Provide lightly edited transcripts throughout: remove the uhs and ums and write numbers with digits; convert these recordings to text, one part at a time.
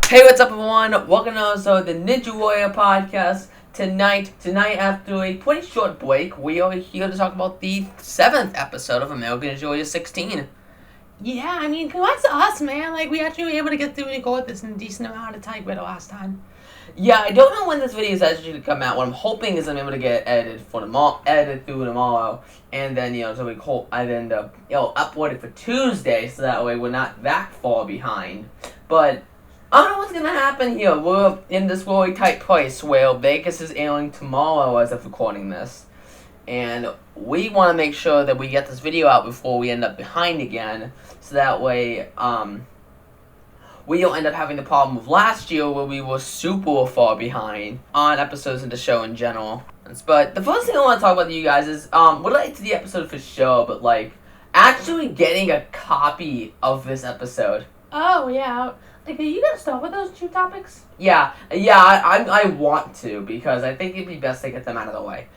Hey, what's up, everyone? Welcome to the Ninja Warrior podcast. Tonight, after a pretty short break, we are here to talk about the 7th episode of American Ninja Warrior 16. Yeah, I mean, congrats to us, man. Like, we actually were able to get through and record this in a decent amount of time the last time. Yeah, I don't know when this video is actually going to come out. What I'm hoping is I'm able to get edited through tomorrow, and then, so we upload it for Tuesday, so that way we're not that far behind. But I don't know what's gonna happen here. We're in this really tight place where Vegas is airing tomorrow as of recording this. And we want to make sure that we get this video out before we end up behind again. So that way, we don't end up having the problem of last year where we were super far behind on episodes of the show in general. But the first thing I want to talk about to you guys is, related to the episode for sure, but actually getting a copy of this episode. Oh, yeah. Like, are you gonna start with those two topics? Yeah, I want to, because I think it'd be best to get them out of the way.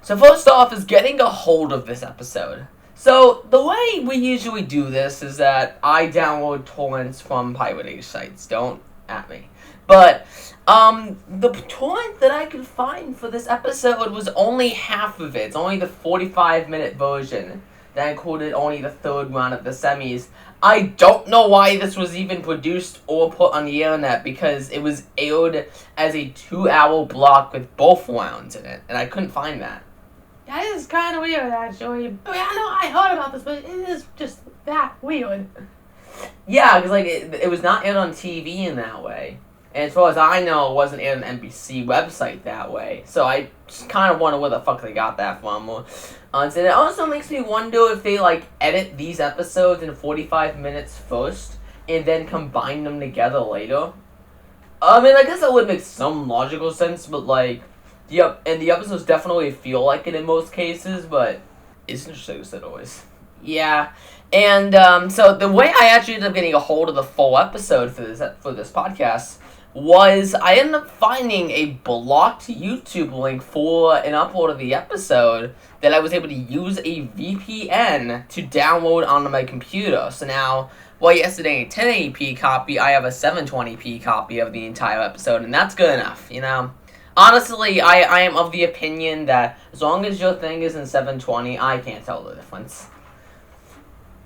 So first off is getting a hold of this episode. So the way we usually do this is that I download torrents from pirated sites. Don't at me. But the torrent that I could find for this episode was only half of it. It's only the 45-minute version that included only the third round of the semis. I don't know why this was even produced or put on the internet, because it was aired as a 2-hour block with both rounds in it, and I couldn't find that. That is kind of weird, actually. I mean, I know I heard about this, but it is just that weird. Yeah, because it was not aired on TV in that way. And as far as I know, it wasn't aired on NBC website that way. So I just kind of wonder where the fuck they got that from. And it also makes me wonder if they, edit these episodes in 45 minutes first and then combine them together later. I mean, I guess that would make some logical sense, but, and the episodes definitely feel like it in most cases, but it's interesting as always. Yeah, and, so the way I actually ended up getting a hold of the full episode for this podcast was I ended up finding a blocked YouTube link for an upload of the episode that I was able to use a VPN to download onto my computer. So now, yesterday a 1080p copy, I have a 720p copy of the entire episode, and that's good enough, Honestly, I am of the opinion that as long as your thing is in 720, I can't tell the difference.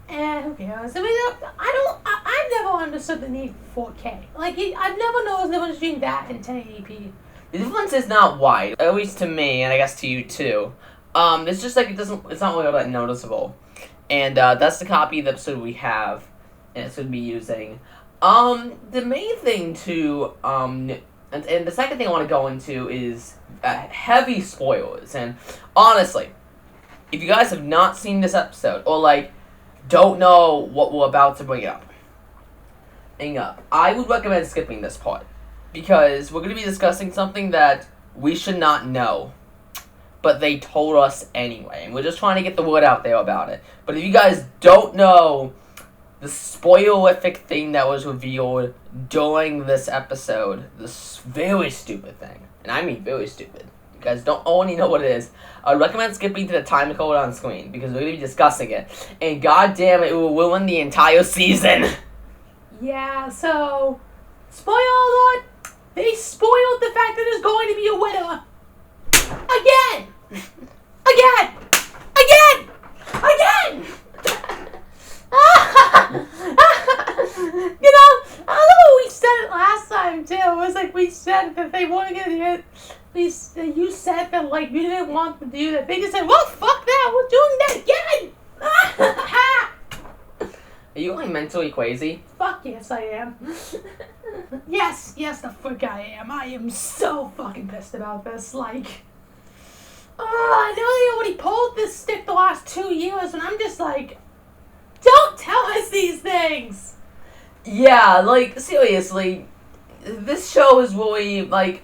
Who cares? I mean, I've never understood the need for 4K. I've never noticed the difference between that and 1080p. The difference is not wide, at least to me, and I guess to you too. It's just it's not really all that noticeable. And, that's the copy of the episode we have, and it's going to be using. The main thing to, and the second thing I want to go into is, heavy spoilers. And, honestly, if you guys have not seen this episode, or, don't know what we're about to bring up, I would recommend skipping this part, because we're going to be discussing something that we should not know, but they told us anyway, and we're just trying to get the word out there about it. But if you guys don't know the spoilerific thing that was revealed during this episode, this very stupid thing, and I mean very stupid, you guys don't only know what it is, I would recommend skipping to the time code on screen, because we're going to be discussing it, and goddamn it will ruin the entire season. Yeah, so, spoiler alert, they spoiled the fact that there's going to be a winner. Again! Again! Again! Again! I know we said it last time too. It was we said that they weren't gonna get. You said that you didn't want to do that. They just said, "Well, fuck that. We're doing that again." Are you mentally crazy? Fuck yes, I am. yes, the fuck I am. I am so fucking pissed about this. I know they already pulled this stick the last 2 years, and I'm just don't tell us these things! Yeah, seriously, this show is really, I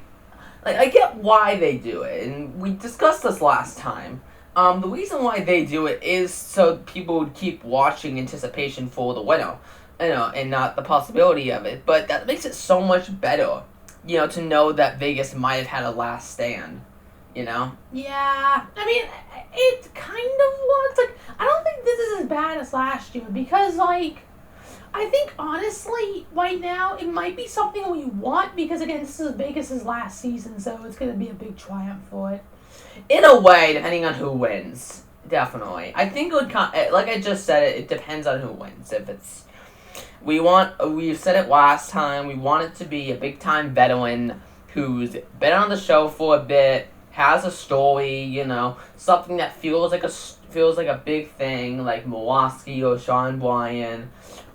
get why they do it, and we discussed this last time. The reason why they do it is so people would keep watching anticipation for the winner, and not the possibility of it, but that makes it so much better, to know that Vegas might have had a last stand. Yeah, I mean, it kind of looks I don't think this is as bad as last year, because, I think honestly, right now, it might be something we want because again, this is Vegas' last season, so it's gonna be a big triumph for it. In a way, depending on who wins, definitely. I think it would like I just said, it depends on who wins. If it's we've said it last time, we want it to be a big time veteran who's been on the show for a bit, has a story, something that feels like a big thing, like Milwaukee or Sean Bryan,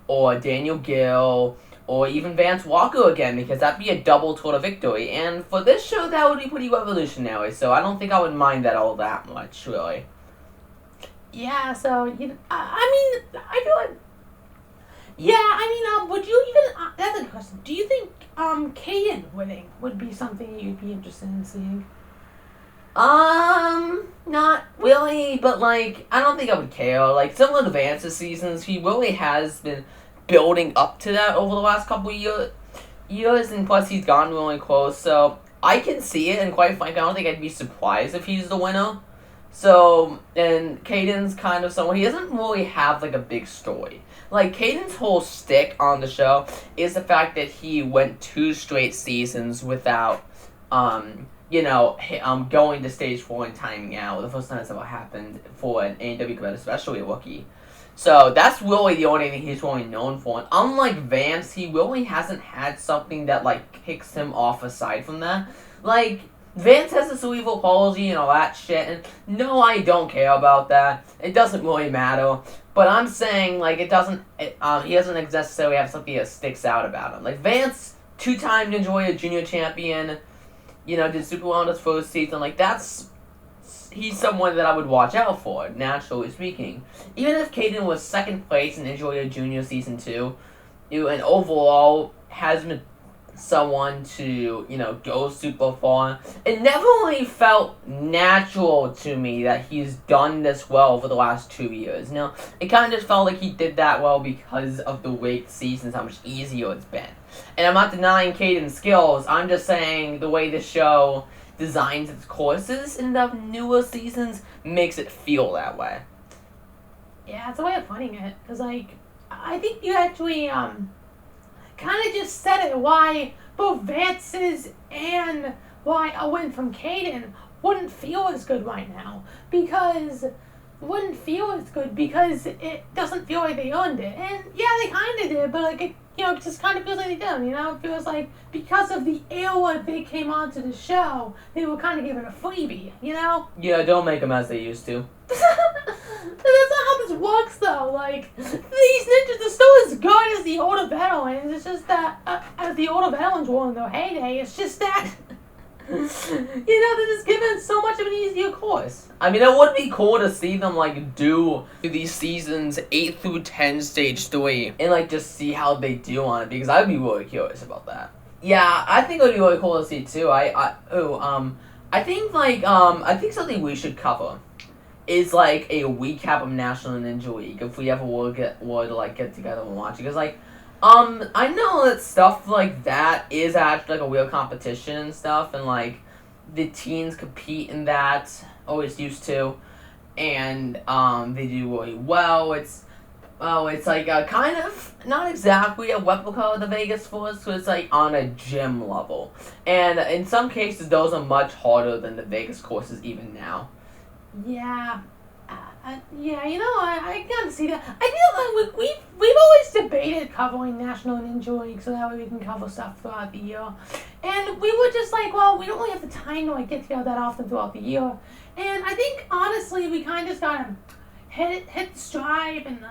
or Daniel Gill, or even Vance Walker again, because that'd be a double total victory. And for this show, that would be pretty revolutionary. So I don't think I would mind that all that much, really. Yeah. So I feel like. Yeah, would you even? That's a good question. Do you think Caden winning would be something you'd be interested in seeing? Not really, but I don't think I would care. Similar to Vance's seasons, he really has been building up to that over the last couple of years, and plus he's gotten really close. So I can see it, and quite frankly, I don't think I'd be surprised if he's the winner. So, and Caden's kind of someone, he doesn't really have a big story. Caden's whole stick on the show is the fact that he went 2 straight seasons without, going to stage 4 and timing out. The first time that's ever happened for an ANW competitor, especially a rookie. So that's really the only thing he's really known for. And unlike Vance, he really hasn't had something that kicks him off aside from that. Vance has a cerebral palsy and all that shit, and no, I don't care about that. It doesn't really matter. But I'm saying, he doesn't necessarily have something that sticks out about him. Vance, 2-time Ninja Warrior Junior champion, did super well in his first season. He's someone that I would watch out for, naturally speaking. Even if Caden was 2nd place in Ninja Warrior Junior Season 2, and overall has been someone to, go super far. It never really felt natural to me that he's done this well for the last 2 years. It kind of just felt like he did that well because of the weight seasons, how much easier it's been. And I'm not denying Caden's skills, I'm just saying the way the show designs its courses in the newer seasons makes it feel that way. Yeah, it's a way of putting it, because, I think you actually, kind of just said it, why both Vance's and why a win from Caden wouldn't feel as good right now. Because it doesn't feel like they earned it. And yeah, they kind of did, but it just kind of feels like they didn't, It feels like because of the era they came onto the show, they were kind of given a freebie, Yeah, don't make them as they used to. That's not how this works, though. These ninjas are still as good as the older veterans. It's just that, as the older veterans were in their heyday, it's just that, they're just given so much of an easier course. It would be cool to see them, do these seasons 8 through 10 stage 3, and, just see how they do on it, because I'd be really curious about that. Yeah, I think it would be really cool to see, too. I think something we should cover is a recap of National Ninja League if we ever were to get together and watch it, because I know that stuff like that is actually a real competition and stuff, and the teens compete in that, always used to, and they do really well. It's kind of not exactly a replica of the Vegas Force, so it's on a gym level, and in some cases those are much harder than the Vegas courses even now. Yeah. I can see that. I feel we've always debated covering National Ninja League so that way we can cover stuff throughout the year. And we were just we don't really have the time to get together that often throughout the year. And I think honestly we kind of just gotta hit the stride and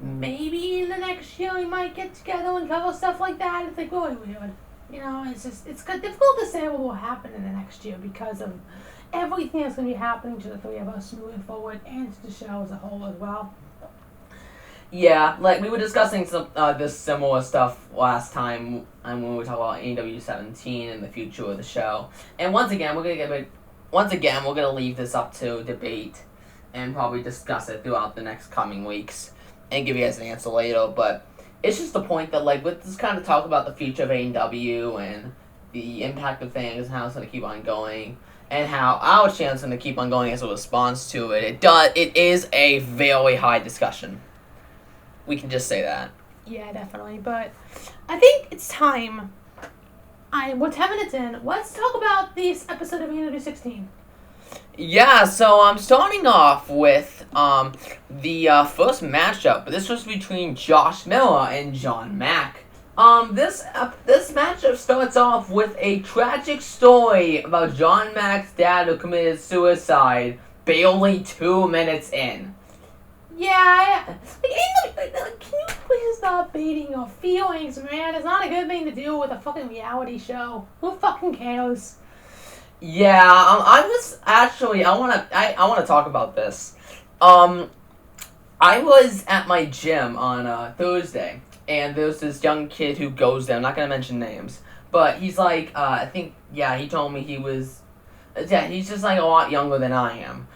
maybe in the next year we might get together and cover stuff like that. It's really weird. It's difficult to say what will happen in the next year because of everything that's going to be happening to the three of us moving forward and to the show as a whole as well. Yeah, we were discussing some this similar stuff last time when we were talking about ANW 17 and the future of the show. And once again, we're gonna leave this up to debate and probably discuss it throughout the next coming weeks and give you guys an answer later. But it's just the point that let's just kind of talk about the future of ANW and the impact of things and how it's gonna keep on going. And how our channel is going to keep on going as a response to it. It is a very high discussion. We can just say that. Yeah, definitely. But I think it's time. We're 10 minutes in. Let's talk about this episode of ANW 16. Yeah, so I'm starting off with the first matchup. This was between Josh Miller and John Mack. This matchup starts off with a tragic story about John Mack's dad who committed suicide barely 2 minutes in. Yeah, can you please stop baiting your feelings, man? It's not a good thing to do with a fucking reality show. Who fucking cares? Yeah, I wanna talk about this. I was at my gym on Thursday, and there's this young kid who goes there. I'm not gonna mention names, but he's like, he told me he was, he's just like a lot younger than I am.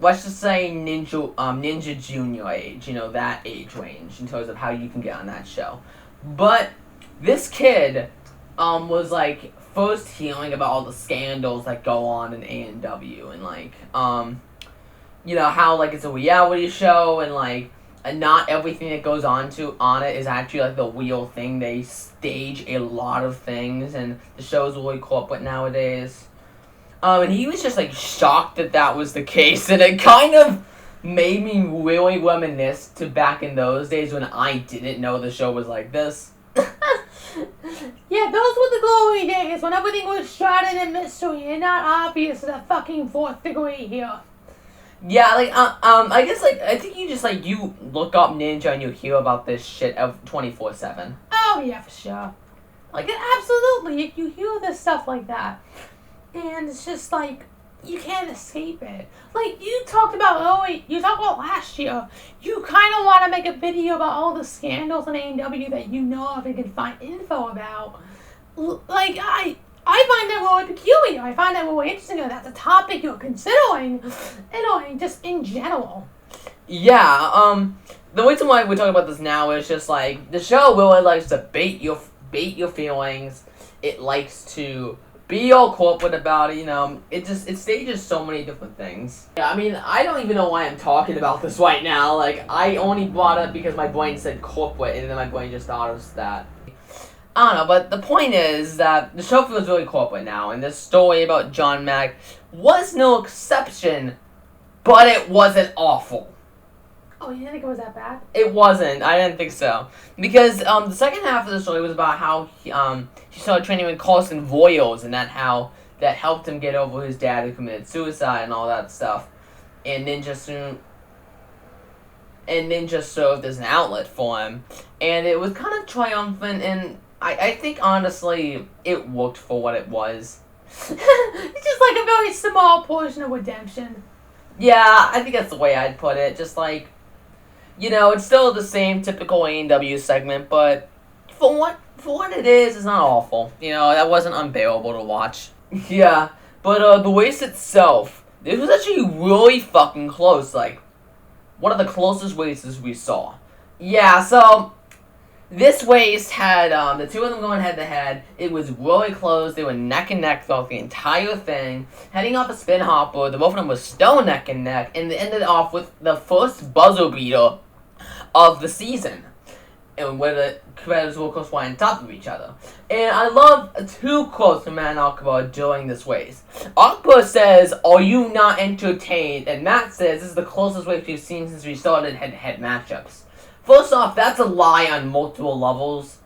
Let's just say Ninja Junior age, that age range in terms of how you can get on that show. But this kid, was like first hearing about all the scandals that go on in ANW and how like it's a reality show and not everything that goes on it is actually like the real thing. They stage a lot of things and the show's really corporate nowadays. And he was just like shocked that was the case, and it kind of made me really reminisce to back in those days when I didn't know the show was like this. Yeah, those were the glory days when everything was shrouded in mystery and not obvious to the fucking fourth degree here. Yeah, I guess I think you look up Ninja and you hear about this shit 24/7. Oh yeah, for sure. Absolutely, you hear this stuff like that, and it's just like you can't escape it. Like you talked about last year. You kind of want to make a video about all the scandals in ANW that you know of and can find info about. I find that really peculiar. I find that really interesting that that's a topic you're considering, just in general. Yeah, the reason why we're talking about this now is just like the show really likes to bait your feelings. It likes to be all corporate about it, it stages so many different things. Yeah, I mean, I don't even know why I'm talking about this right now. I only brought it because my brain said corporate, and then my brain just thought of that. I don't know, but the point is that the show feels really corporate now, and this story about John Mack was no exception, but it wasn't awful. Oh, you didn't think it was that bad? It wasn't. I didn't think so. Because the second half of the story was about how he started training with Carson Voyles, and that helped him get over his dad who committed suicide and all that stuff. And Ninja served as an outlet for him. And it was kind of triumphant, and I think, honestly, it worked for what it was. It's just like a very small portion of redemption. Yeah, I think that's the way I'd put it. Just it's still the same typical ANW segment, but for what it is, it's not awful. That wasn't unbearable to watch. Yeah, but the race itself, it was actually really fucking close. One of the closest races we saw. Yeah, so this race had the two of them going head to head. It was really close. They were neck and neck throughout the entire thing. Heading off a spin hopper, the both of them were still neck and neck, and they ended off with the first buzzer beater of the season, and where the competitors were, of course, flying on top of each other. And I love two quotes from Matt and Akbar during this race. Akbar says, "Are you not entertained?" And Matt says, "This is the closest race we've seen since we started head-to-head matchups." First off, that's a lie on multiple levels,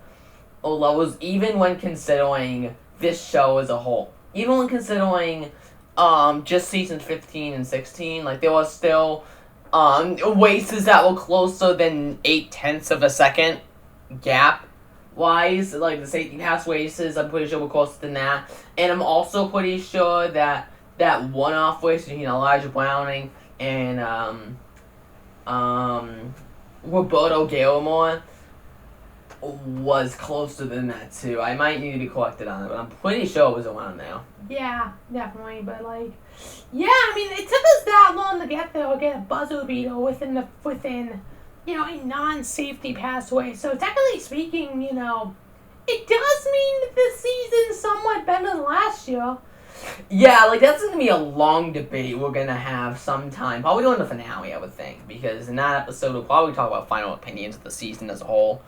even when considering this show as a whole. Even when considering just seasons 15 and 16, there was still races that were closer than 0.8 of a second gap wise. The safety pass races, I'm pretty sure were closer than that. And I'm also pretty sure that one-off race between Elijah Browning and Roberto Gallimore was closer than that too. I might need to be corrected on it, but I'm pretty sure it was around there. Yeah, definitely. But it took us that long to get there or get a buzzer beater within a non-safety passway. So technically speaking, it does mean that this season's somewhat better than last year. Yeah, like that's gonna be a long debate we're gonna have sometime. Probably during the finale, I would think, because in that episode we'll probably talk about final opinions of the season as a whole.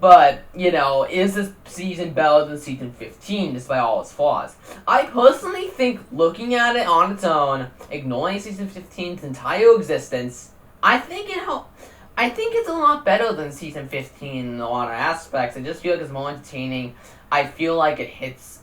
But, is this season better than season 15 despite all its flaws? I personally think looking at it on its own, ignoring season 15's entire existence, I think it's a lot better than season 15 in a lot of aspects. I just feel like it's more entertaining. I feel like it hits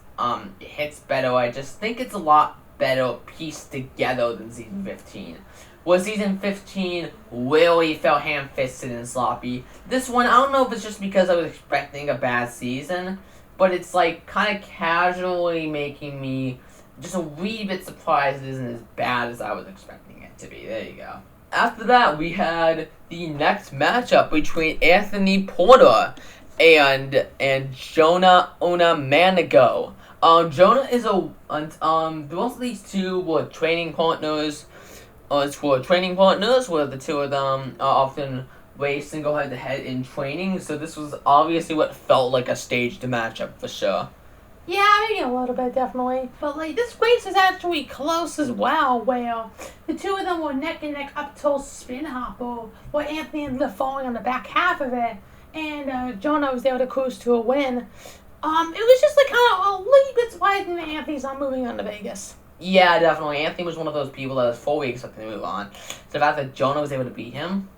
better. I just think it's a lot better pieced together than season 15. Where season 15 really felt ham-fisted and sloppy. This one, I don't know if it's just because I was expecting a bad season, but it's like kind of casually making me just a wee bit surprised it isn't as bad as I was expecting it to be. There you go. After that, we had the next matchup between Anthony Porter and Jonah Onamanago. Jonah is both of these two were training partners. For training partners, where the two of them often race and go head-to-head in training, so this was obviously what felt like a staged matchup for sure. Yeah, maybe a little bit, definitely. But, this race is actually close as well, where the two of them were neck and neck up till spin hopper, where Anthony ended up falling on the back half of it, and Jonah was able to cruise to a win. It was just, kind of a little bit surprising that Anthony's not moving on to Vegas. Yeah, definitely. Anthony was one of those people that was fully expecting to move on. So the fact that Jonah was able to beat him,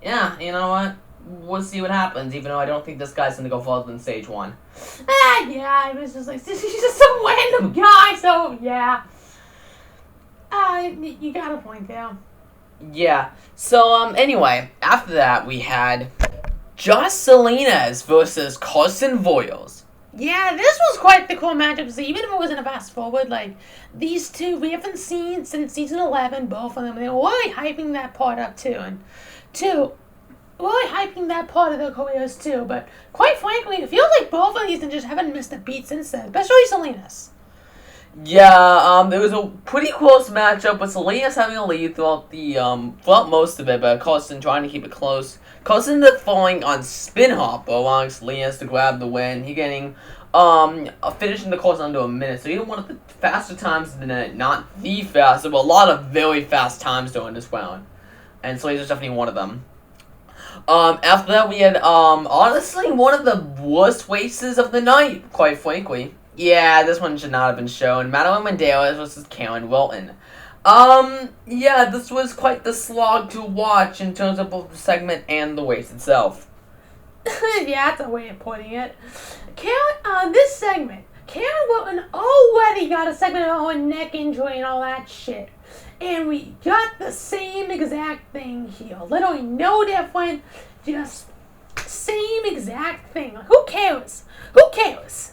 yeah, you know what? We'll see what happens, even though I don't think this guy's going to go farther than stage 1. Yeah, it was just he's just some random guy, so, yeah. You got a point there. Yeah. So, anyway, after that, we had Josh Salinas versus Carson Voiles. Yeah, this was quite the cool matchup to see, even if it wasn't a fast forward. These two, we haven't seen since season 11, both of them. They were really hyping that part up, too. And, really hyping that part of their careers, too. But, quite frankly, it feels like both of these just haven't missed a beat since then, especially Salinas. Yeah, it was a pretty close matchup, with Salinas having a lead throughout most of it, but Carson trying to keep it close. Carson ended up falling on spin hopper, allowing Salinas to grab the win. He getting finishing the course under a minute, so he had one of the faster times of the night, not the fastest, but a lot of very fast times during this round, and Salinas was definitely one of them. After that, we had honestly one of the worst races of the night, quite frankly. Yeah, this one should not have been shown. Madeline Medeiros versus Karen Wilton. Yeah, this was quite the slog to watch in terms of both the segment and the race itself. Yeah, that's a way of putting it. This segment, Karen Wilton already got a segment of her neck injury and all that shit. And we got the same exact thing here. Literally no different, just same exact thing. Who cares? Who cares?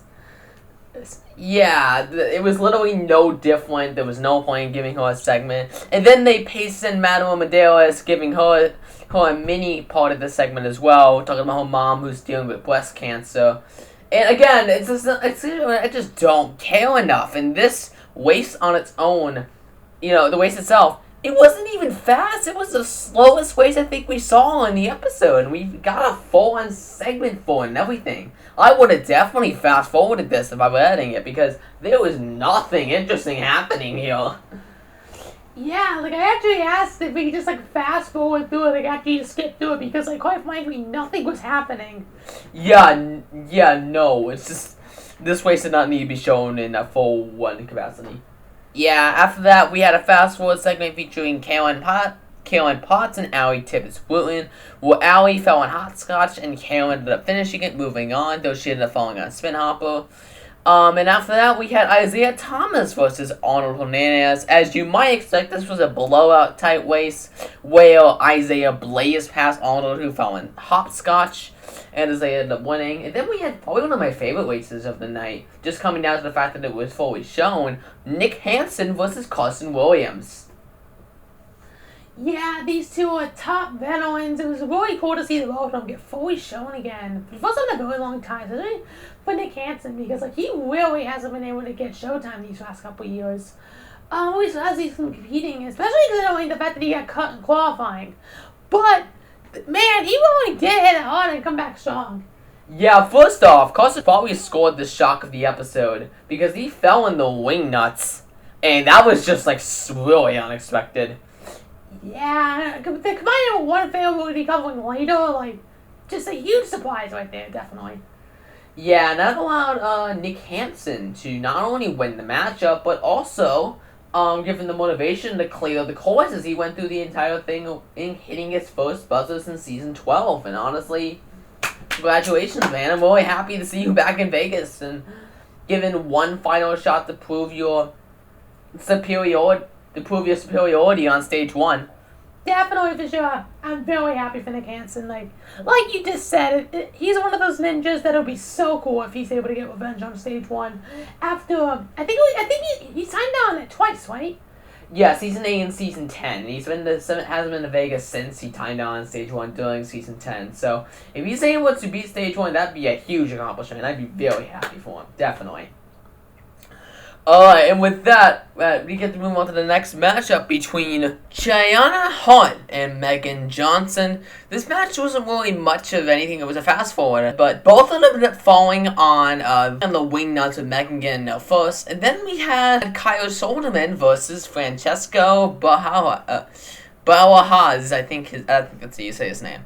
Yeah, it was literally no different. There was no point in giving her a segment. And then they pasted in Madeline Medeiros, giving her a mini part of the segment as well, talking about her mom who's dealing with breast cancer. And again, I just don't care enough. And this race on its own, the race itself, it wasn't even fast. It was the slowest race I think we saw in the episode. And we got a full-on segment for it and everything. I would have definitely fast-forwarded this if I were editing it, because there was nothing interesting happening here. Yeah, I actually asked if we could just, fast-forward through it, actually just skip through it, because, quite frankly, nothing was happening. Yeah, no, it's just, this race did not need to be shown in a full one capacity. Yeah, after that, we had a fast-forward segment featuring Karen Potts and Allie Tibbetts-Woodland, where Allie fell on hopscotch and Karen ended up finishing it, moving on, though she ended up falling on a spin hopper. And after that, we had Isaiah Thomas versus Arnold Hernandez. As you might expect, this was a blowout type race, where Isaiah blazed past Arnold, who fell on hopscotch, and Isaiah ended up winning. And then we had probably one of my favorite races of the night, just coming down to the fact that it was fully shown, Nick Hansen versus Carson Williams. Yeah, these two are top veterans. It was really cool to see the both of them get fully shown again. For the first time in a very long time, especially for Nick Hansen, because he really hasn't been able to get showtime these last couple of years. Always as he's been competing, especially considering the fact that he got cut in qualifying. But man, he really did hit it hard and come back strong. Yeah, first off, Carson probably scored the shock of the episode because he fell in the wing nuts, and that was just like really unexpected. Yeah, the combined with one fail will be covering later, like, just a huge surprise right there, definitely. Yeah, and that allowed Nick Hansen to not only win the matchup, but also give him the motivation to clear the course as he went through the entire thing in hitting his first buzzers in season 12. And honestly, congratulations, man. I'm really happy to see you back in Vegas and given one final shot to prove your superiority on stage 1. Definitely, for sure. I'm very happy for Nick Hansen. Like you just said, he's one of those ninjas that'll be so cool if he's able to get revenge on stage 1. After, I think he signed on it twice, right? Yeah, season 8 and season 10. Hasn't been to Vegas since he timed on stage 1 during season 10. So if he's able to beat stage 1, that'd be a huge accomplishment. I'd be very happy for him, definitely. Alright, and with that, we get to move on to the next matchup between Cheyenne Hunt and Megan Johnson. This match wasn't really much of anything. It was a fast forward, but both of them ended up falling on the wing nuts with Megan getting there first. And then we had Kyle Solderman versus Francesco Bauerhaus. I think that's how you say his name.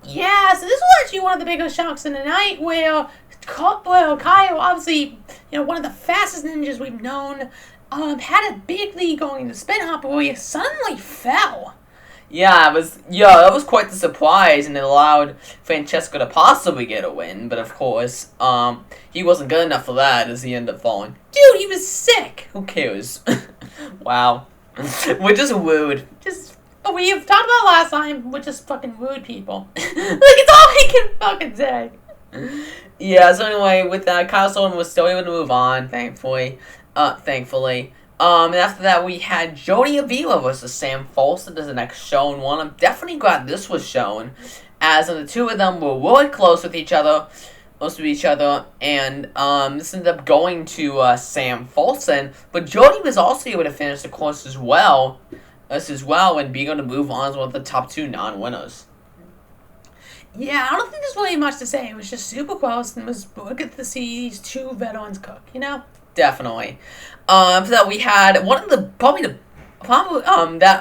Yeah, so this was actually one of the biggest shocks in the night where Kyle, obviously, one of the fastest ninjas we've known, had a big lead going into spin hop where he suddenly fell. Yeah, that was quite the surprise, and it allowed Francesco to possibly get a win, but of course, he wasn't good enough for that as he ended up falling. Dude, he was sick! Who cares? Wow. We're just rude. We've talked about last time, we're just fucking rude people. It's all I can fucking say. Yeah, so anyway, with that, Kyle Solomon was still able to move on, thankfully. And after that, we had Jody Avila versus Sam Folson as the next shown one. I'm definitely glad this was shown, as the two of them were really close with each other, and this ended up going to Sam Folson, but Jody was also able to finish the course as well, and being able to move on as one of the top 2 non-winners. Yeah, I don't think there's really much to say. It was just super close, and it was good to see these two veterans cook, Definitely. After that, we had one of that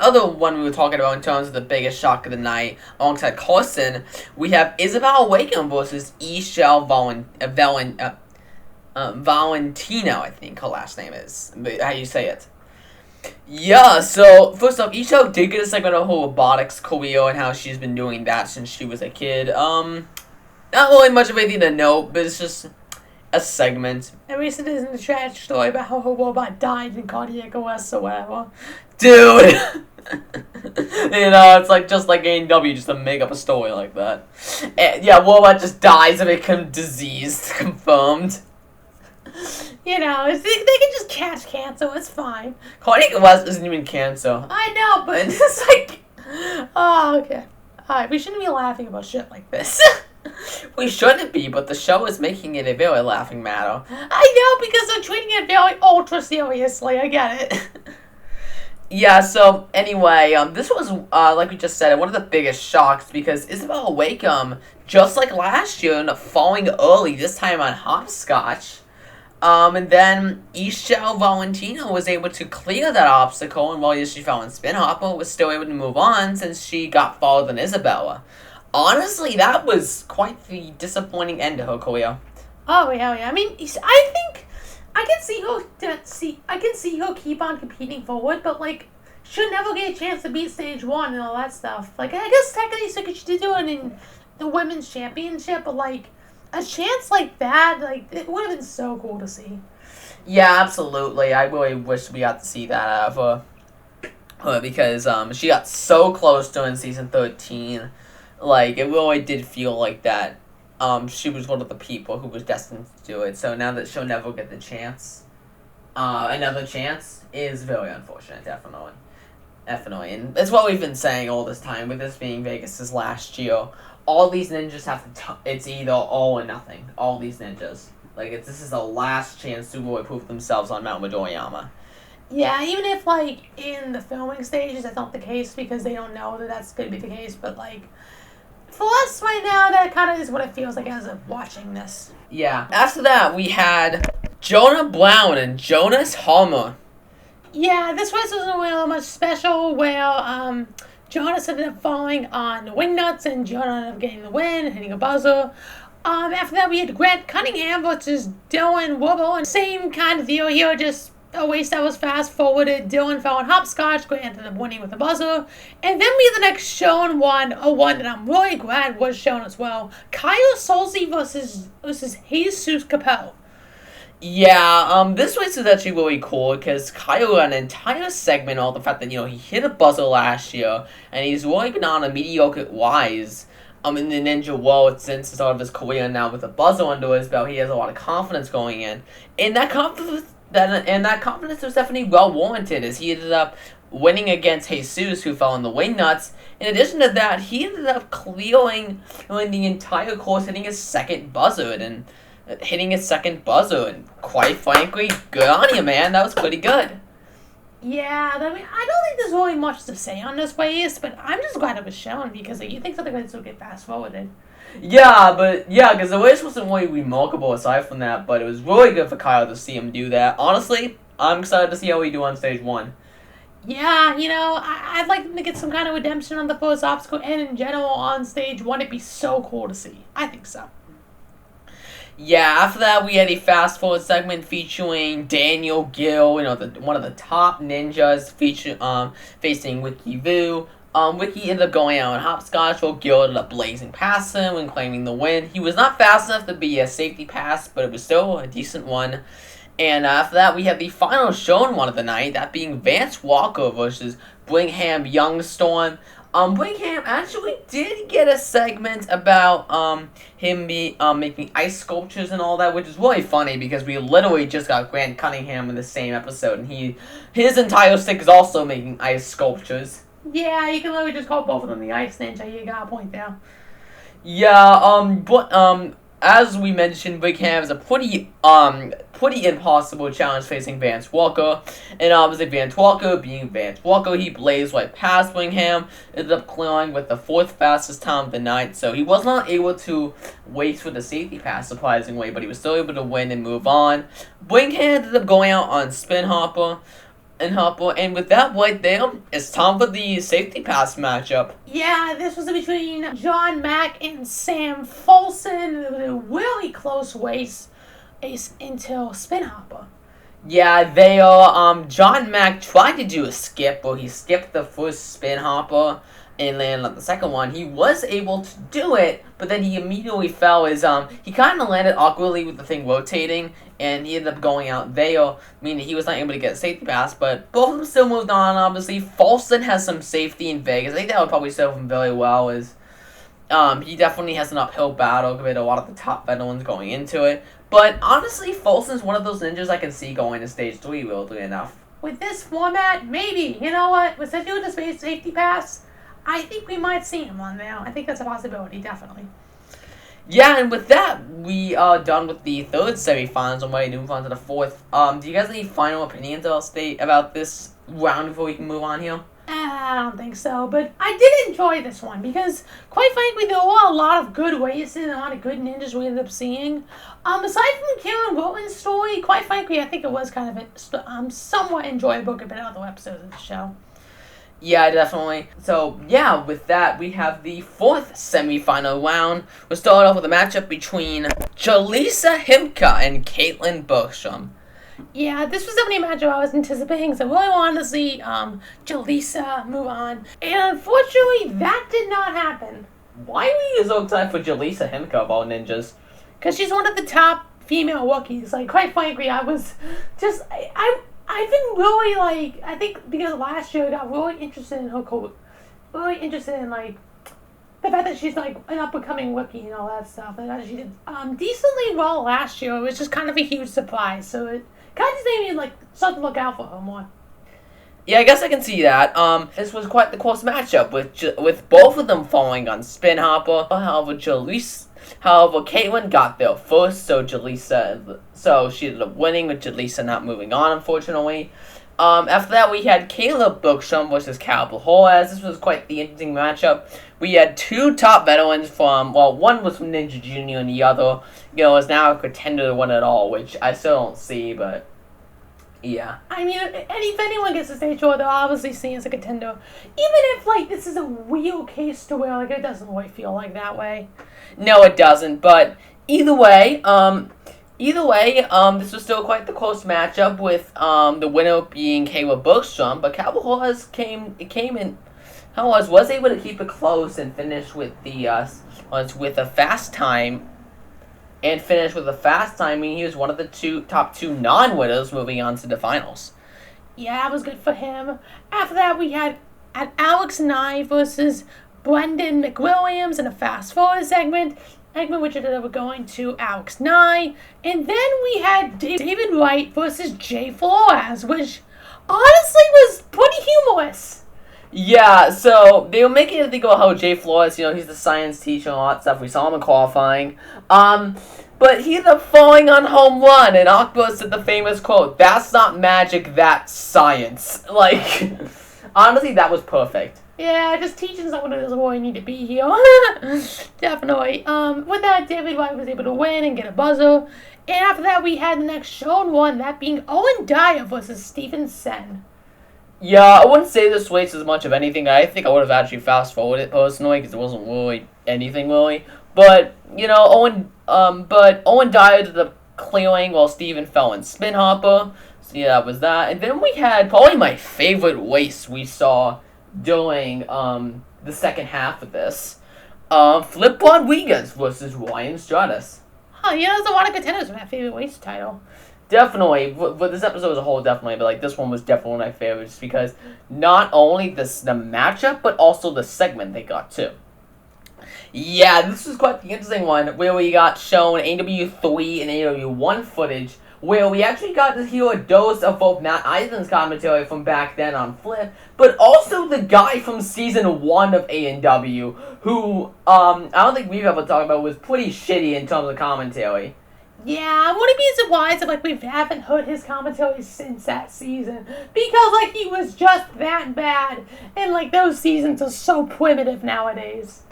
other one we were talking about in terms of the biggest shock of the night, alongside Carson. We have Isabel Wakeham versus Ishel Valentino, I think her last name is. How you say it? Yeah, so first off, Isho did get a segment of her robotics career and how she's been doing that since she was a kid. Not really much of anything to note, but it's just a segment. At least it isn't a tragic story about how her robot died in cardiac arrest or whatever. Dude! It's like just like ANW just to make up a story like that. And, yeah, robot just dies and becomes diseased, confirmed. They can just catch cancer, it's fine. Cardiac arrest isn't even cancer. I know, but it's like... Oh, okay. Alright, we shouldn't be laughing about shit like this. We shouldn't be, but the show is making it a very laughing matter. I know, because they're treating it very ultra seriously, I get it. Yeah, so anyway, this was, like we just said, one of the biggest shocks because Isabel Wakeham, just like last year, ended up falling early, this time on hopscotch. And then Ishel Valentino was able to clear that obstacle, and while she fell in spin hopper, was still able to move on since she got farther than Isabella. Honestly, that was quite the disappointing end to her career. Oh yeah. I mean, I think I can see her keep on competing forward, but like she'll never get a chance to beat stage 1 and all that stuff. Like I guess technically she did do it in the women's championship, but like a chance like that, like it would have been so cool to see. Yeah, absolutely. I really wish we got to see that out of her because she got so close during season 13. Like, it really did feel like that she was one of the people who was destined to do it. So now that she'll never get the chance, another chance, is very unfortunate, definitely. And that's what we've been saying all this time, with this being Vegas' last year. All these ninjas have to, it's either all or nothing. All these ninjas. Like, this is the last chance to really prove themselves on Mount Midoriyama. Yeah, even if, like, in the filming stages, that's not the case because they don't know that that's going to be the case, but, like, for us right now, that kind of is what it feels like as of watching this. Yeah. After that, we had Jonah Brown and Jonas Homer. Yeah, this race wasn't really much special, where Jonas ended up falling on the wing nuts, and Jonah ended up getting the win, hitting a buzzer. After that, we had Grant Cunningham versus Dylan Wubble, and same kind of deal here, just a race that was fast forwarded. Dylan fell on hopscotch, Grant ended up winning with a buzzer. And then we had the next shown one, a one that I'm really glad was shown as well. Kyle Solzy versus Jesus Capel. Yeah, this race is actually really cool because Kyle had an entire segment on the fact that, he hit a buzzer last year, and he's really been on a mediocre rise in the Ninja world since the start of his career. Now with a buzzer under his belt, he has a lot of confidence going in. And that confidence was definitely well warranted, as he ended up winning against Jesus, who fell in the wing nuts. In addition to that, he ended up clearing the entire course, hitting his second buzzer, and quite frankly, good on you, man. That was pretty good. Yeah, I don't think there's really much to say on this race, but I'm just glad it was shown, because you think something like this will get fast forwarded. Yeah, because the race wasn't really remarkable aside from that, but it was really good for Kyle to see him do that. Honestly, I'm excited to see how he do on stage 1. Yeah, I'd like them to get some kind of redemption on the first obstacle, and in general on stage 1, it'd be so cool to see. I think so. Yeah, after that, we had a fast forward segment featuring Daniel Gill, one of the top ninjas, facing Wiki Vu. Wiki ended up going out on hopscotch, while Gill ended up blazing past him and claiming the win. He was not fast enough to be a safety pass, but it was still a decent one. And after that, we had the final shown one of the night, that being Vance Walker versus Brigham Youngstorm. Brigham actually did get a segment about him making ice sculptures and all that, which is really funny because we literally just got Grant Cunningham in the same episode, and his entire stick is also making ice sculptures. Yeah, you can literally just call both of them the Ice Ninja. You got a point there. Yeah, but as we mentioned, Brigham is a pretty impossible challenge facing Vance Walker. And obviously Vance Walker, being Vance Walker, he blazed right past Brigham, ended up clearing with the 4th fastest time of the night. So he was not able to wait for the safety pass, surprisingly, but he was still able to win and move on. Brigham ended up going out on spin hopper. And with that right there, it's time for the safety pass matchup. Yeah, this was between John Mack and Sam Folson. It was a really close race until spin hopper. Yeah, they are. John Mack tried to do a skip, but he skipped the first spin hopper and landed on the second one. He was able to do it, but then he immediately fell as he kind of landed awkwardly with the thing rotating, and he ended up going out there, meaning he was not able to get a safety pass, but both of them still moved on, obviously. Folson has some safety in Vegas. I think that would probably serve him very well, as he definitely has an uphill battle compared to a lot of the top veterans going into it. But honestly, Folson's one of those ninjas I can see going to stage 3, weirdly enough. With this format, maybe. You know what? With such a space safety pass, I think we might see him on there. I think that's a possibility, definitely. Yeah, and with that, we are done with the 3rd semifinals. I'm ready to move on to the 4th. Do you guys have any final opinions about this round before we can move on here? I don't think so, but I did enjoy this one because, quite frankly, there were a lot of good races and a lot of good ninjas we ended up seeing. Aside from Kieran Rowland's story, quite frankly, I think it was kind of somewhat enjoyable compared to other episodes of the show. Yeah, definitely. So, yeah, with that, we have the 4th semifinal round. We'll start off with a matchup between Jaleesa Himka and Caitlin Bergstrom. Yeah, this was definitely a matchup I was anticipating, so I really wanted to see Jaleesa move on. And unfortunately, that did not happen. Why were you so excited for Jaleesa Himka of all ninjas? Because she's one of the top female rookies. Like, quite frankly, I was just... I've been really, I think because last year I got really interested in her career. Really interested in, the fact that she's, an up-and-coming rookie and all that stuff. And that she did decently well last year. It was just kind of a huge surprise. So it kind of just made me, something to look out for her more. Yeah, I guess I can see that. This was quite the close matchup with both of them falling on spin hopper. However, Caitlin got there first, so she ended up winning with Jaleesa not moving on, unfortunately. After that, we had Caleb Bookstrom versus Cowboy Hoaz. This was quite the interesting matchup. We had two top veterans from, well, one was from Ninja Jr. and the other, is now a contender to win it all, which I still don't see, but yeah. I mean, if anyone gets to stage 4, they're obviously seen as a contender. Even if, like, this is a real case to where, like, it doesn't really feel like that way. No, it doesn't, but either way, this was still quite the close matchup with the winner being Caleb Bookstrom, but Cowboy Hoaz came in. Was able to keep it close and finish with with a fast time. And finished with a fast time, meaning he was one of the top two non-winners moving on to the finals. Yeah, it was good for him. After that, we had Alex Nye versus Brendan McWilliams in a fast-forward segment which ended up going to Alex Nye. And then we had David Wright versus Jay Flores, which honestly was pretty humorous. Yeah, so they were making it think about how Jay Flores, he's the science teacher and all that stuff. We saw him in qualifying. But he ended up falling on home run, and Akbar said the famous quote, "That's not magic, that's science." Like, honestly, that was perfect. Yeah, just teaching someone who doesn't really need to be here. Definitely. With that, David White was able to win and get a buzzer. And after that, we had the next shown one, that being Owen Dyer versus Stephen Sen. Yeah, I wouldn't say this waste as much of anything. I think I would have actually fast-forwarded it personally because it wasn't really anything really. But, Owen Dyer ended up clearing while Steven fell in Spin Hopper. So yeah, that was that. And then we had probably my favorite waste we saw during the second half of this. Flip Rodriguez versus Ryan Stratus. Oh, yeah, there's a lot of contenders for that favorite waste title. Definitely, but this episode as a whole, definitely. But like this one was definitely one of my favorites because not only the matchup, but also the segment they got too. Yeah, this was quite the interesting one where we got shown ANW 3 and ANW 1 footage where we actually got to hear a dose of both Matt Eisen's commentary from back then on Flip, but also the guy from season 1 of ANW who I don't think we've ever talked about was pretty shitty in terms of commentary. Yeah, I wouldn't be surprised if we haven't heard his commentary since that season. Because he was just that bad. And those seasons are so primitive nowadays.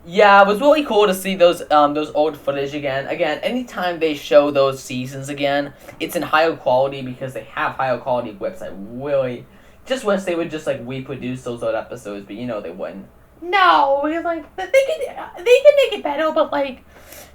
Yeah, it was really cool to see those old footage again. Again, anytime they show those seasons again, it's in higher quality because they have higher quality clips. I really just wish they would just reproduce those old episodes, but they wouldn't. No, they can make it better, but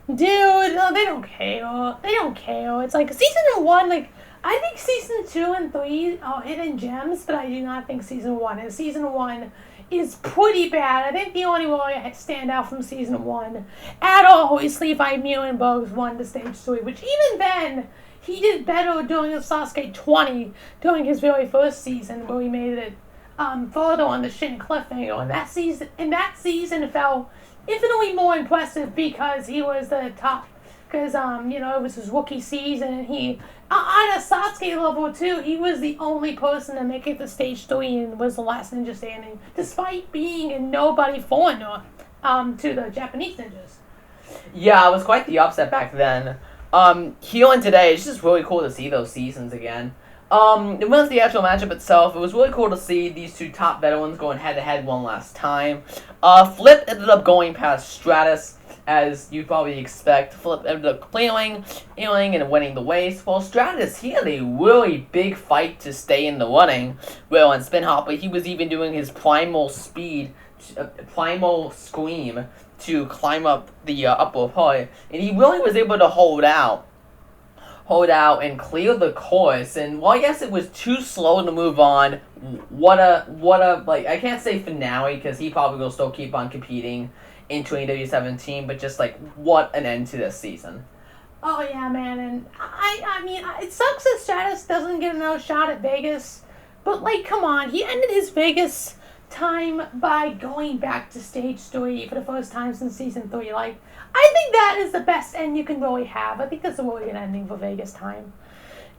dude, no, they don't care. They don't care. It's season 1, I think season 2 and 3 are hidden gems, but I do not think season 1 is. Season 1 is pretty bad. I think the only way I stand out from season 1 at all is Levi Muhlenberg's 1 to stage 3, which even then, he did better during the Sasuke 20 during his very first season, where he made it further on the Shin cliffhanger. And that season felt infinitely more impressive because he was the top, because it was his rookie season, and he on a Sasuke level too, he was the only person to make it to stage 3 and was the last ninja standing, despite being a nobody foreigner to the Japanese ninjas. Yeah, it was quite the upset back then. Here and today, it's just really cool to see those seasons again. It was the actual matchup itself. It was really cool to see these two top veterans going head-to-head one last time. Flip ended up going past Stratus, as you probably expect. Flip ended up clearing and winning the race. While Stratus, he had a really big fight to stay in the running. Well, on Spin Hopper, he was even doing his primal scream to climb up the upper part, and he really was able to hold out and clear the course. And while yes, it was too slow to move on, what a I can't say finale because he probably will still keep on competing in 2017, but just what an end to this season. Oh yeah, man, and I mean it sucks that Stratus doesn't get another shot at Vegas, but come on, he ended his Vegas time by going back to stage 3 for the first time since season 3. I think that is the best end you can really have. I think that's a really good ending for Vegas time.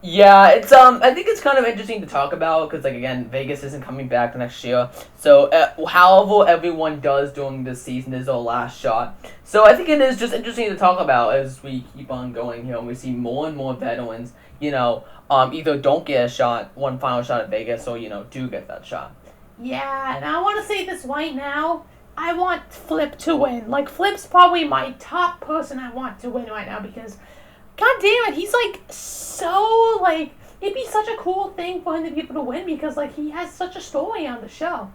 Yeah, it's I think it's kind of interesting to talk about because like again, Vegas isn't coming back next year. So however everyone does during this season is their last shot. So I think it is just interesting to talk about as we keep on going here and we see more and more veterans, either don't get a shot, one final shot at Vegas, or do get that shot. Yeah, and I want to say this right now. I want Flip to win. Like, Flip's probably my top person I want to win right now because, god damn it, he's like so, like, it'd be such a cool thing for him to be able to win because, like, he has such a story on the show.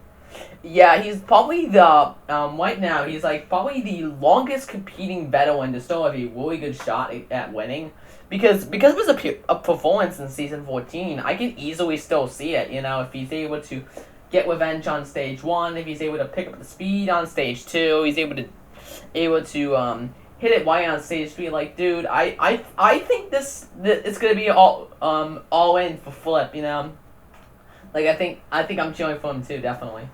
Yeah, he's probably the right now he's like probably the longest competing veteran to still have a really good shot at winning. Because of his a performance in season 14, I can easily still see it. If he's able to get revenge on stage 1, if he's able to pick up the speed on stage 2, he's able to hit it right on stage 3. Like, dude, I think this it's gonna be all in for Flip. Like I think I'm cheering for him too, definitely.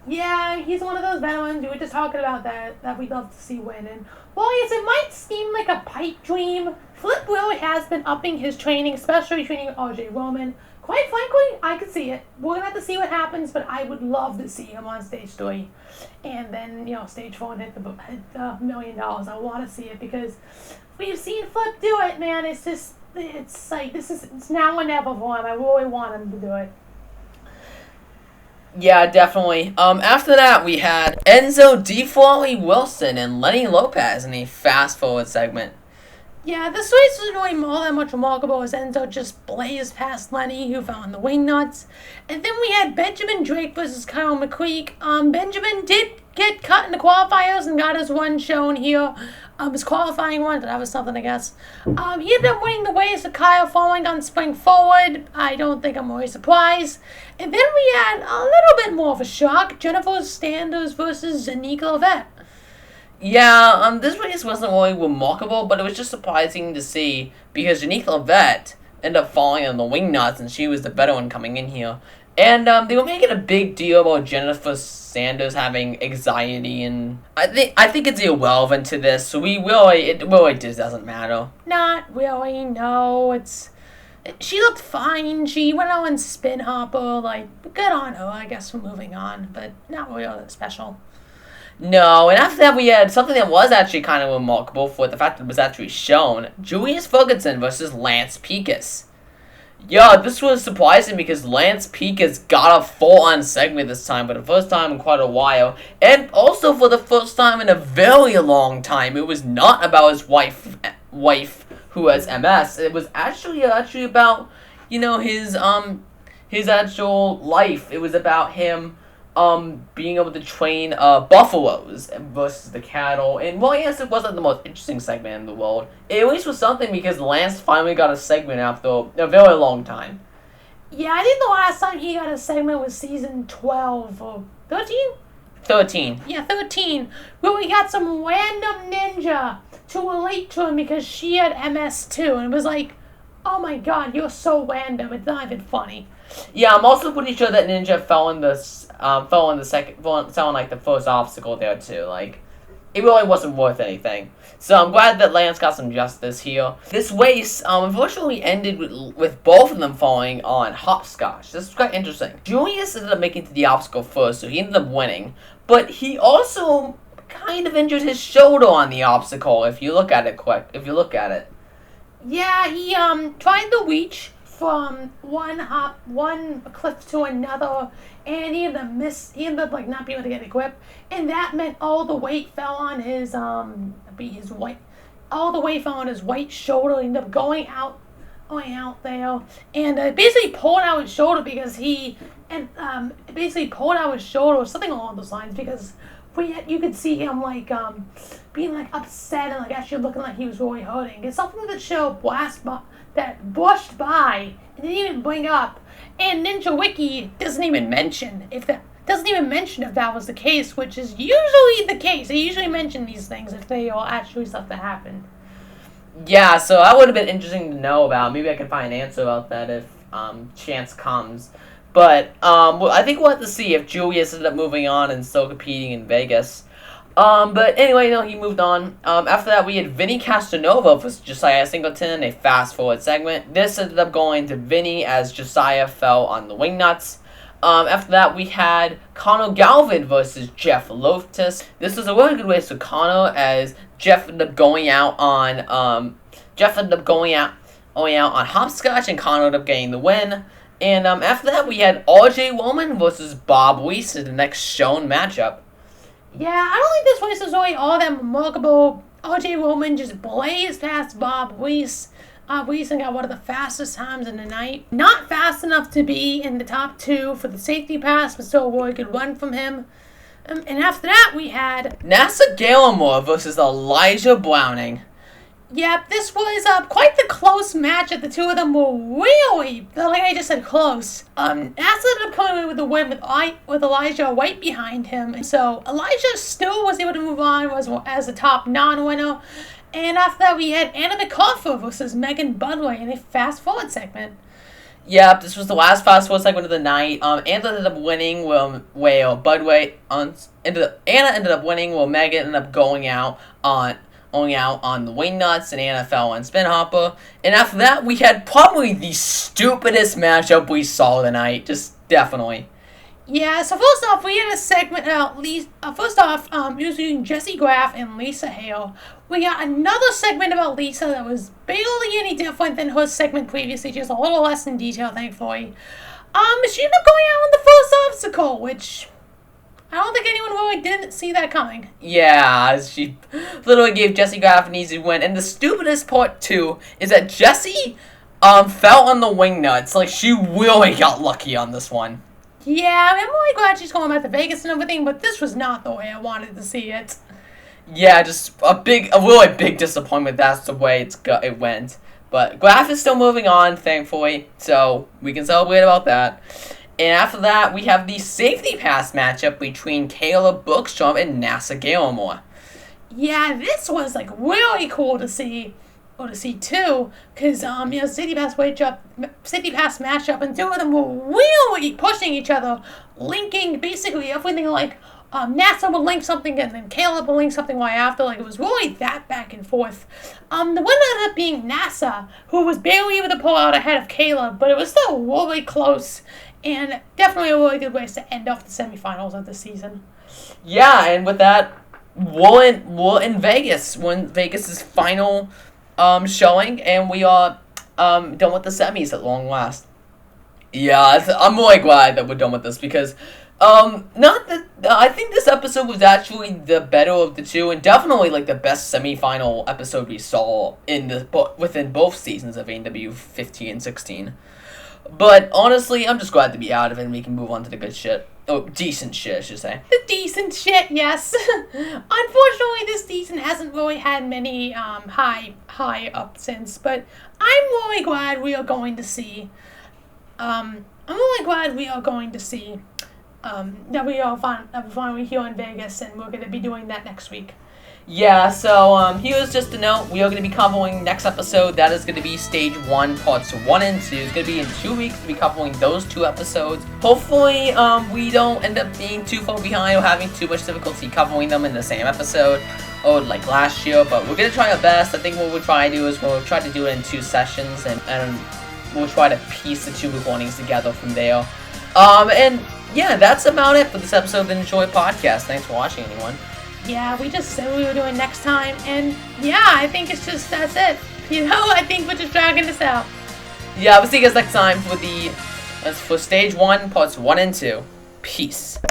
Yeah, he's one of those veterans we were just talking about that we'd love to see win. And while yes, it might seem like a pipe dream, Flip really has been upping his training, especially training with RJ Roman. Quite frankly, I could see it. We're gonna have to see what happens, but I would love to see him on stage 3, and then stage 4 and hit the $1 million. I want to see it because we've seen Flip do it, man. It's like it's now or never for him. I really want him to do it. Yeah, definitely. After that, we had Enzo D. Wilson and Lenny Lopez in a fast forward segment. Yeah, this race was really more than much remarkable as Enzo just blazed past Lenny, who fell on the wing nuts. And then we had Benjamin Drake versus Kyle McCreek. Benjamin did get cut in the qualifiers and got his one shown here. His qualifying one, but that was something, I guess. He ended up winning the race with Kyle falling on spring forward. I don't think I'm really surprised. And then we had a little bit more of a shock. Jennifer Sanders versus Zanique Levette. Yeah, this race wasn't really remarkable, but it was just surprising to see because Zanique Levette ended up falling on the wing nuts and she was the better one coming in here. And they were making a big deal about Jennifer Sanders having anxiety, and I think it's irrelevant to this. So it really just doesn't matter. Not really, no. She looked fine. She went out and spin hopper, like good on her, I guess, for moving on, but not really all that special. No, and after that we had something that was actually kind of remarkable for the fact that it was actually shown. Julius Ferguson versus Lance Picus. Yeah, this was surprising because Lance Picus got a full-on segment this time for the first time in quite a while. And also for the first time in a very long time. It was not about his wife who has MS. It was actually about, his actual life. It was about him being able to train buffaloes versus the cattle. And well, yes, it wasn't the most interesting segment in the world. It at least was something because Lance finally got a segment after a very long time. Yeah, I think the last time he got a segment was season 12 or 13? 13. Yeah, 13. Where we got some random ninja to relate to him because she had MS too. And it was like, oh my god, you're so random. It's not even funny. Yeah, I'm also pretty sure that Ninja fell in the first obstacle there too. Like, it really wasn't worth anything. So I'm glad that Lance got some justice here. This race, unfortunately ended with both of them falling on hopscotch. This is quite interesting. Julius ended up making it to the obstacle first, so he ended up winning. But he also kind of injured his shoulder on the obstacle. If you look at it. Yeah, he tried to reach from one cliff to another, and he ended up like not being able to get a grip, and that meant all the weight fell on his white shoulder. He ended up going out there, and basically pulled out his shoulder because basically pulled out his shoulder or something along those lines because you could see him like being like upset and like actually looking like he was really hurting. It's something that show that brushed by and didn't even bring up, and Ninja Wiki doesn't even mention if that was the case, which is usually the case. They usually mention these things if they are actually stuff that happened. Yeah, so that would have been interesting to know about. Maybe I can find an answer about that if chance comes. But I think we'll have to see if Julius ended up moving on and still competing in Vegas. But anyway, he moved on. After that, we had Vinny Casanova versus Josiah Singleton in a fast-forward segment. This ended up going to Vinny as Josiah fell on the wingnuts. After that, we had Conor Galvin versus Jeff Loftus. This was a really good race for Conor, as Jeff ended up going out on hopscotch, and Conor ended up getting the win. And after that, we had R.J. Woman versus Bob Weiss in the next shown matchup. Yeah, I don't think this race is really all that remarkable. R.J. Woman just blazed past Bob Weiss. Weiss got one of the fastest times in the night. Not fast enough to be in the top 2 for the safety pass, but still a really good run from him. And after that, we had NASA Gallimore versus Elijah Browning. Yep, this was quite the close match. The two of them were really, like I just said, close. NASA ended up coming away with the win with Elijah right behind him. And so Elijah still was able to move on as a top non-winner. And after that, we had Anna McCarthy versus Megan Budway in a fast-forward segment. Yep, this was the last fast-forward segment of the night. Anna ended up winning while Anna ended up winning while Megan ended up going out on the wingnuts, and Anna fell on spin hopper. And after that, we had probably the stupidest matchup we saw tonight. Just definitely. Yeah, so first off, we had a segment, it was between Jesse Graff and Lisa Hale. We got another segment about Lisa that was barely any different than her segment previously, just a little less in detail, thankfully. She ended up going out on the first obstacle, which I don't think anyone really didn't see that coming. Yeah, she literally gave Jesse Graff an easy win. And the stupidest part, too, is that Jesse fell on the wingnuts. Like, she really got lucky on this one. Yeah, I'm really glad she's going back to Vegas and everything, but this was not the way I wanted to see it. Yeah, just a really big disappointment. That's the way it went. But Graff is still moving on, thankfully, so we can celebrate about that. And after that, we have the safety pass matchup between Kayla Bookstrom and NASA Gallimore. Yeah, this was really cool to see. Or to see too, because safety pass matchup, and two of them were really pushing each other, linking basically everything. NASA would link something and then Caleb would link something right after. It was really that back and forth. The winner ended up being NASA, who was barely able to pull out ahead of Caleb, but it was still really close, and definitely a really good way to end off the semifinals of the season. Yeah, and with that, we're in Vegas. We're in Vegas' final showing, and we are done with the semis at long last. Yeah, I'm really glad that we're done with this, because I think this episode was actually the better of the two, and definitely the best semifinal episode we saw within both seasons of ANW 15 and 16. But honestly, I'm just glad to be out of it, and we can move on to the good shit. Oh, decent shit, I should say. The decent shit, yes. Unfortunately, this season hasn't really had many high up since, but I'm really glad we are going to see. That we are finally here in Vegas, and we're going to be doing that next week. Yeah, so here's just a note. We are going to be covering next episode. That is going to be Stage 1, Parts 1 and 2. It's going to be in 2 weeks. We'll be covering those 2 episodes. Hopefully, we don't end up being too far behind or having too much difficulty covering them in the same episode, or like last year. But we're going to try our best. I think what we'll try to do is we'll try to do it in 2 sessions, and we'll try to piece the 2 recordings together from there. And yeah, that's about it for this episode of the Enjoy Podcast. Thanks for watching, anyone. Yeah, we just said we were doing next time, and yeah, I think that's it. I think we're just dragging this out. Yeah, we'll see you guys next time for Stage 1, Parts 1 and 2. Peace.